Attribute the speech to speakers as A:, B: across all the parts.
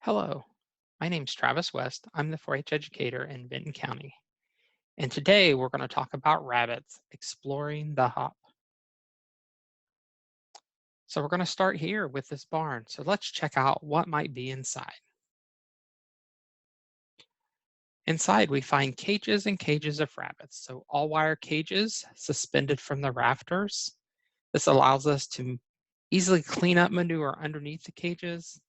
A: Hello, my name's Travis West. I'm the 4-H educator in Vinton County. And today we're going to talk about rabbits exploring the hop. So we're going to start here with this barn. So let's check out what might be inside. Inside we find cages and cages of rabbits. So all wire cages suspended from the rafters. This allows us to easily clean up manure underneath the cages.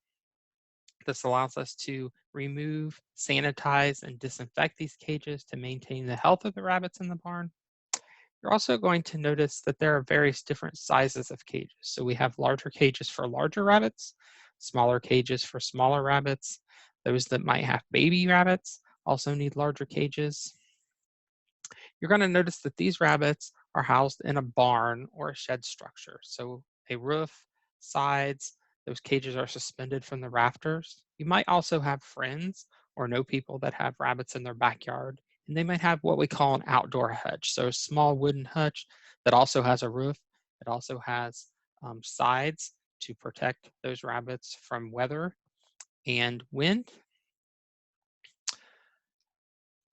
A: This allows us to remove, sanitize, and disinfect these cages to maintain the health of the rabbits in the barn. You're also going to notice that there are various different sizes of cages. So we have larger cages for larger rabbits, smaller cages for smaller rabbits. Those that might have baby rabbits also need larger cages. You're going to notice that these rabbits are housed in a barn or a shed structure. So a roof, sides, those cages are suspended from the rafters. You might also have friends or know people that have rabbits in their backyard, and they might have what we call an outdoor hutch. So a small wooden hutch that also has a roof. It also has sides to protect those rabbits from weather and wind.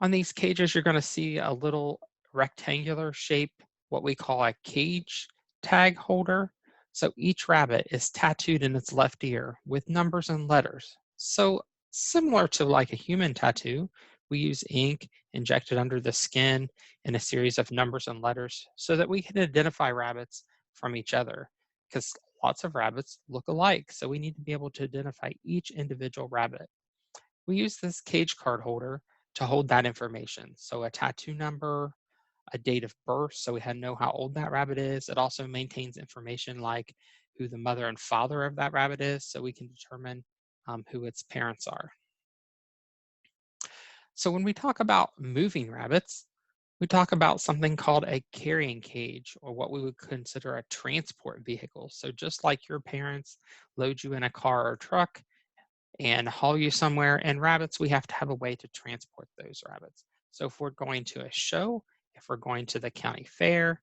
A: On these cages, you're going to see a little rectangular shape, what we call a cage tag holder. So each rabbit is tattooed in its left ear with numbers and letters. So similar to like a human tattoo, we use ink injected under the skin in a series of numbers and letters so that we can identify rabbits from each other, because lots of rabbits look alike. So we need to be able to identify each individual rabbit. We use this cage card holder to hold that information. So a tattoo number, a date of birth, so we know how old that rabbit is. It also maintains information like who the mother and father of that rabbit is, so we can determine who its parents are. So when we talk about moving rabbits, we talk about something called a carrying cage, or what we would consider a transport vehicle. So just like your parents load you in a car or truck and haul you somewhere. And rabbits, we have to have a way to transport those rabbits. So if we're going to a show, if we're going to the county fair,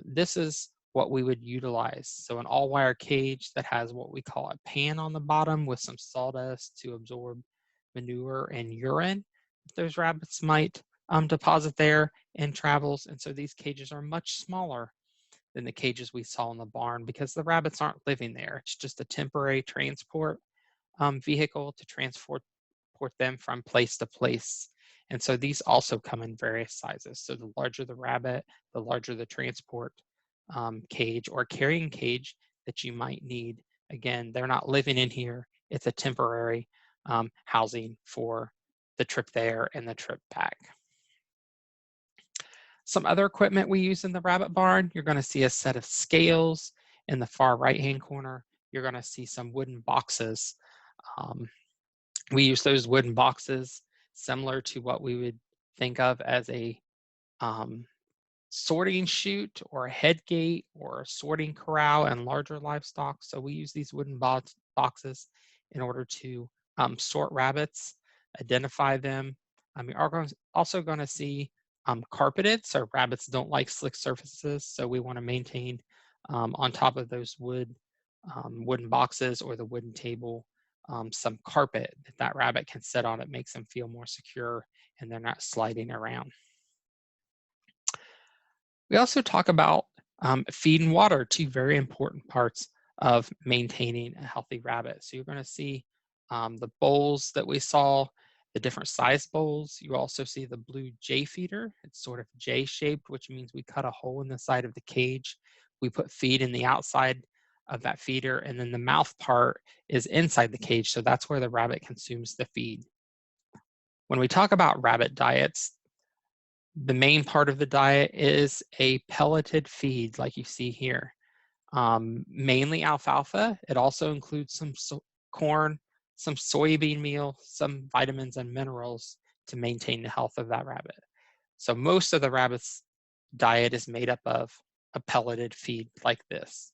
A: this is what we would utilize. So an all-wire cage that has what we call a pan on the bottom with some sawdust to absorb manure and urine those rabbits might deposit there and travels. And so these cages are much smaller than the cages we saw in the barn because the rabbits aren't living there. It's just a temporary transport vehicle to transport them from place to place. And so these also come in various sizes. So the larger the rabbit, the larger the transport cage or carrying cage that you might need. Again, they're not living in here. It's a temporary housing for the trip there and the trip back. Some other equipment we use in the rabbit barn, you're going to see a set of scales in the far right-hand corner. You're going to see some wooden boxes. We use those wooden boxes similar to what we would think of as a sorting chute or a head gate or a sorting corral and larger livestock. So we use these wooden boxes in order to sort rabbits, identify them. You're also going to see carpeted, so rabbits don't like slick surfaces, so we want to maintain on top of those wooden boxes or the wooden table some carpet that rabbit can sit on. It makes them feel more secure and they're not sliding around. We also talk about feed and water, two very important parts of maintaining a healthy rabbit. So you're going to see the bowls that we saw, the different size bowls. You also see the blue J feeder. It's sort of J-shaped, which means we cut a hole in the side of the cage. We put feed in the outside of that feeder, and then the mouth part is inside the cage. So that's where the rabbit consumes the feed. When we talk about rabbit diets, the main part of the diet is a pelleted feed like you see here. Mainly alfalfa. It also includes some corn, some soybean meal, some vitamins and minerals to maintain the health of that rabbit. So most of the rabbit's diet is made up of a pelleted feed like this.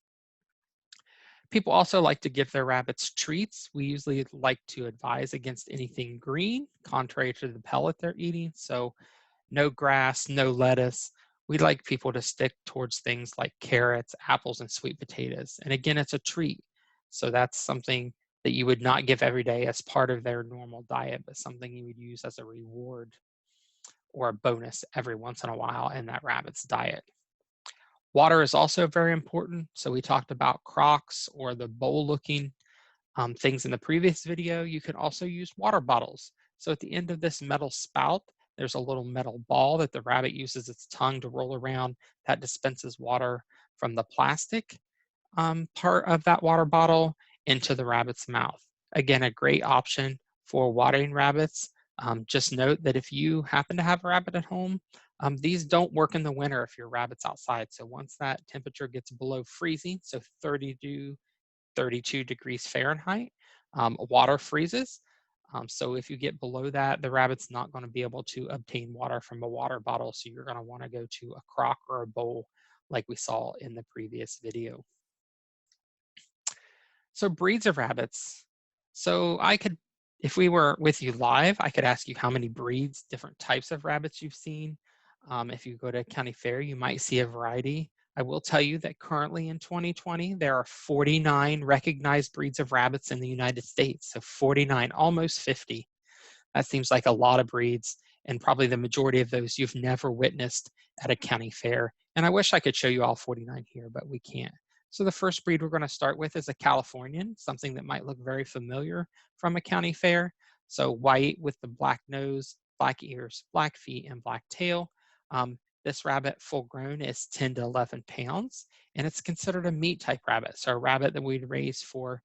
A: People also like to give their rabbits treats. We usually like to advise against anything green, contrary to the pellet they're eating. So no grass, no lettuce. We like people to stick towards things like carrots, apples, and sweet potatoes. And again, it's a treat. So that's something that you would not give every day as part of their normal diet, but something you would use as a reward or a bonus every once in a while in that rabbit's diet. Water is also very important. So we talked about crocks or the bowl looking things in the previous video. You can also use water bottles. So at the end of this metal spout, there's a little metal ball that the rabbit uses its tongue to roll around that dispenses water from the plastic part of that water bottle into the rabbit's mouth. Again, a great option for watering rabbits. Just note that if you happen to have a rabbit at home, these don't work in the winter if your rabbit's outside. So once that temperature gets below freezing, so 30 to 32 degrees Fahrenheit, water freezes. So if you get below that, the rabbit's not going to be able to obtain water from a water bottle. So you're going to want to go to a crock or a bowl like we saw in the previous video. So breeds of rabbits. So I could, if we were with you live, I could ask you how many breeds, different types of rabbits you've seen. If you go to county fair, you might see a variety. I will tell you that currently in 2020, there are 49 recognized breeds of rabbits in the United States. So 49, almost 50. That seems like a lot of breeds, and probably the majority of those you've never witnessed at a county fair. And I wish I could show you all 49 here, but we can't. So the first breed we're going to start with is a Californian, something that might look very familiar from a county fair. So white with the black nose, black ears, black feet, and black tail. This rabbit, full grown, is 10 to 11 pounds, and it's considered a meat type rabbit. So a rabbit that we'd raise for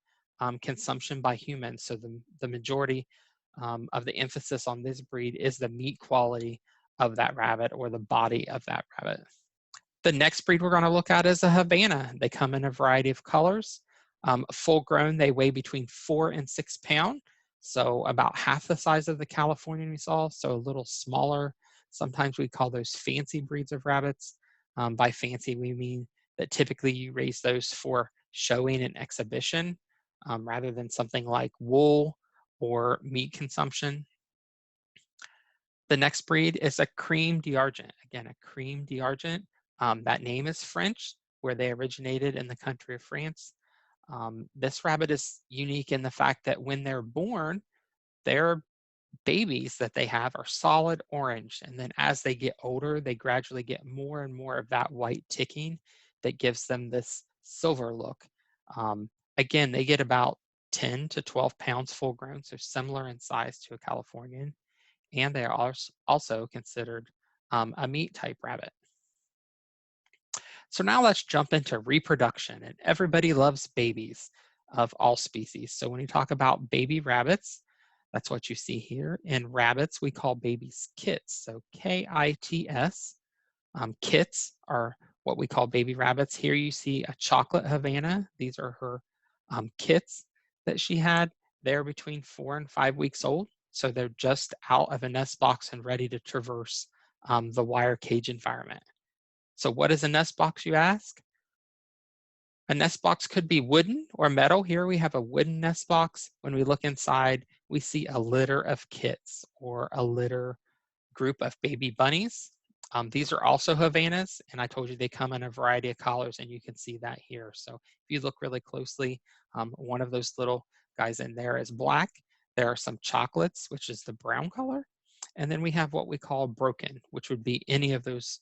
A: consumption by humans. So the majority of the emphasis on this breed is the meat quality of that rabbit or the body of that rabbit. The next breed we're going to look at is a Havana. They come in a variety of colors. Full grown, they weigh between 4 and 6 pounds, so about half the size of the Californian we saw, so a little smaller. Sometimes we call those fancy breeds of rabbits. By fancy, we mean that typically you raise those for showing and exhibition rather than something like wool or meat consumption. The next breed is a cream d'Argent. Again, a cream d'Argent. That name is French, where they originated in the country of France. This rabbit is unique in the fact that when they're born, their babies that they have are solid orange. And then as they get older, they gradually get more and more of that white ticking that gives them this silver look. Again, they get about 10 to 12 pounds full grown, so similar in size to a Californian. And they are also considered a meat type rabbit. So now let's jump into reproduction, and everybody loves babies of all species. So when you talk about baby rabbits, that's what you see here. In rabbits, we call babies kits, so K-I-T-S. Kits are what we call baby rabbits. Here you see a chocolate Havana. These are her kits that she had. They're between 4 and 5 weeks old, so they're just out of a nest box and ready to traverse the wire cage environment. So what is a nest box, you ask? A nest box could be wooden or metal. Here we have a wooden nest box. When we look inside, we see a litter of kits or a litter group of baby bunnies. These are also Havanas, and I told you they come in a variety of colors, and you can see that here. So if you look really closely, one of those little guys in there is black. There are some chocolates, which is the brown color. And then we have what we call broken, which would be any of those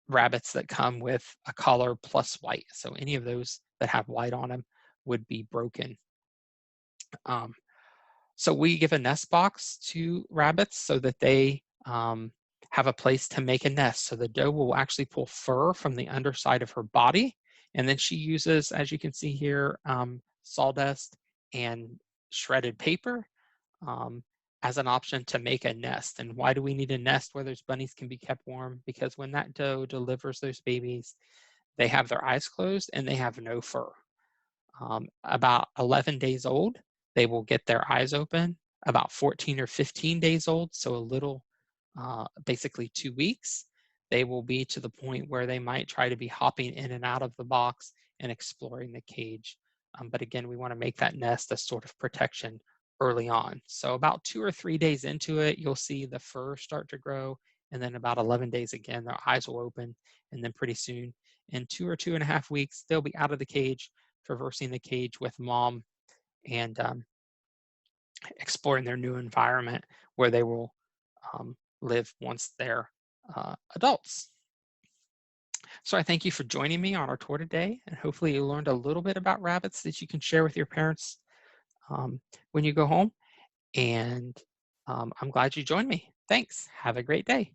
A: rabbits that come with a collar plus white. So any of those that have white on them would be broken. So we give a nest box to rabbits so that they have a place to make a nest. So the doe will actually pull fur from the underside of her body. And then she uses, as you can see here, sawdust and shredded paper as an option to make a nest. And why do we need a nest where those bunnies can be kept warm? Because when that doe delivers those babies, they have their eyes closed and they have no fur. About 11 days old, they will get their eyes open. About 14 or 15 days old, so a little, basically 2 weeks, they will be to the point where they might try to be hopping in and out of the box and exploring the cage. But again, we want to make that nest a sort of protection early on. So about 2 or 3 days into it, you'll see the fur start to grow. And then about 11 days again, their eyes will open. And then pretty soon, in 2 or 2.5 weeks, they'll be out of the cage, traversing the cage with mom and exploring their new environment where they will live once they're adults. So I thank you for joining me on our tour today, and hopefully you learned a little bit about rabbits that you can share with your parents um, when you go home. And I'm glad you joined me. Thanks. Have a great day.